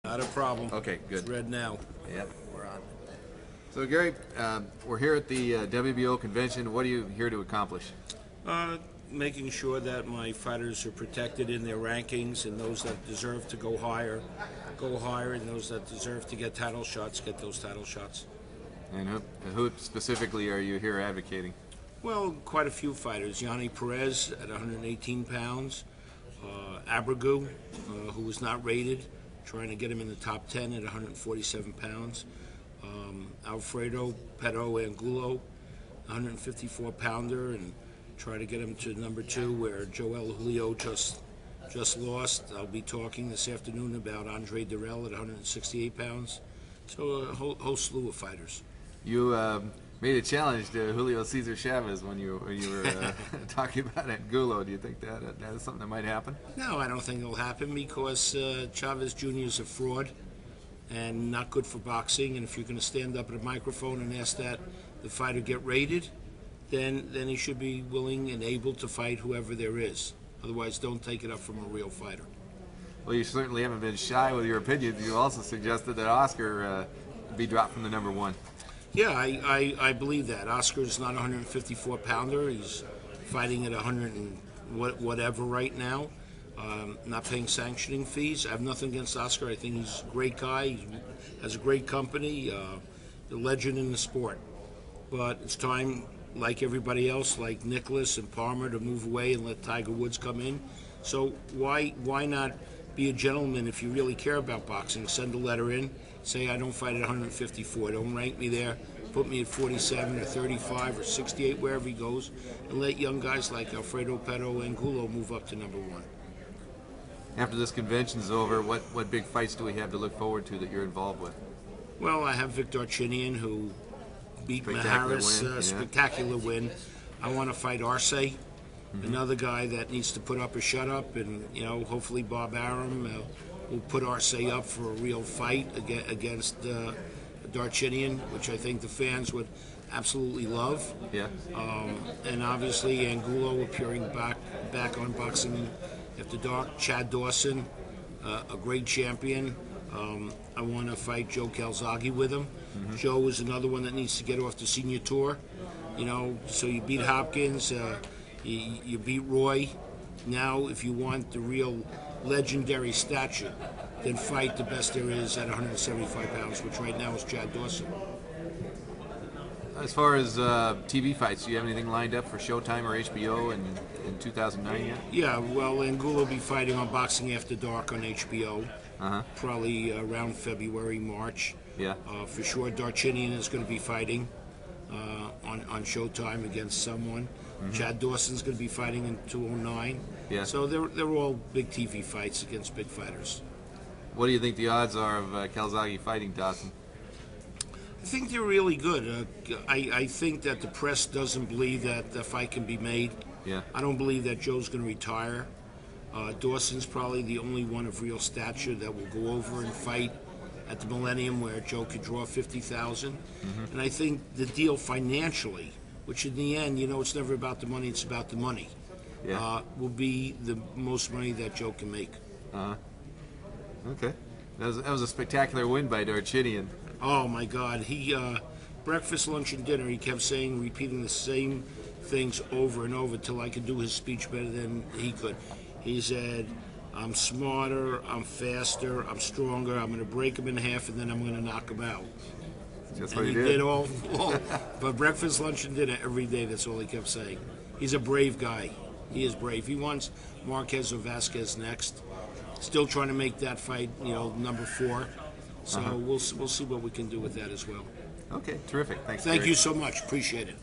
Not a problem. Okay, good. It's red now. Yep, we're on. So Gary, we're here at the WBO Convention. What are you here to accomplish? Making sure that my fighters are protected in their rankings, and those that deserve to go higher, and those that deserve to get title shots, get those title shots. And who specifically are you here advocating? Well, quite a few fighters. Yanni Perez at 118 pounds. Abregu, who was not rated, trying to get him in the top 10 at 147 pounds. Alfredo Pero Angulo, 154-pounder, and try to get him to number 2, where Joel Julio just lost. I'll be talking this afternoon about Andre Durrell at 168 pounds. So a whole slew of fighters. You made a challenge to Julio Cesar Chavez when you were talking about Angulo. Do you think that is something that might happen? No, I don't think it'll happen, because Chavez Jr. is a fraud and not good for boxing. And if you're going to stand up at a microphone and ask that the fighter get rated, then he should be willing and able to fight whoever there is. Otherwise, don't take it up from a real fighter. Well, you certainly haven't been shy with your opinions. You also suggested that Oscar be dropped from the number 1. Yeah, I believe that. Oscar's not a 154-pounder. He's fighting at 100 and whatever right now. Not paying sanctioning fees. I have nothing against Oscar. I think he's a great guy. He has a great company, a legend in the sport. But it's time, like everybody else, like Nicholas and Palmer, to move away and let Tiger Woods come in. So why not be a gentleman if you really care about boxing? Send a letter in, say I don't fight at 154, don't rank me there, put me at 47 or 35 or 68, wherever he goes, and let young guys like Alfredo Pero Angulo move up to number 1. After this convention's over, what big fights do we have to look forward to that you're involved with? Well, I have Vic Darchinyan, who beat Maharis, spectacular win. I want to fight Arce, another guy that needs to put up or shut up, and hopefully Bob Arum will put Arce up for a real fight against Darchinyan, which I think the fans would absolutely love. Yeah. And obviously Angulo appearing back on Boxing After Dark. Chad Dawson, a great champion. I want to fight Joe Calzaghe with him. Joe is another one that needs to get off the senior tour. So you beat Hopkins, you beat Roy. Now, if you want the real legendary stature, then fight the best there is at 175 pounds, which right now is Chad Dawson. As far as TV fights, do you have anything lined up for Showtime or HBO in 2009 yet? Yeah, well, Angulo will be fighting on Boxing After Dark on HBO. Probably around February, March. Yeah. For sure, Darchinyan is going to be fighting on Showtime against someone. Chad Dawson's going to be fighting in 2009. Yeah. So they're all big TV fights against big fighters. What do you think the odds are of Calzaghe fighting Dawson? I think they're really good. I think that the press doesn't believe that the fight can be made. Yeah. I don't believe that Joe's going to retire. Dawson's probably the only one of real stature that will go over and fight at the Millennium, where Joe could draw 50,000. And I think the deal financially, which in the end, it's never about the money, it's about the money, will be the most money that Joe can make. Okay. That was a spectacular win by Darchinyan. Oh my God. He breakfast, lunch, and dinner, he kept repeating the same things over and over till I could do his speech better than he could. He said, I'm smarter, I'm faster, I'm stronger, I'm going to break him in half, and then I'm going to knock him out. That's and what he did all but breakfast, lunch, and dinner every day. That's all he kept saying. He's a brave guy. He is brave. He wants Marquez or Vasquez next. Still trying to make that fight, number 4. So we'll see what we can do with that as well. Okay, terrific. Thanks. Thank Gary. you so much. Appreciate it.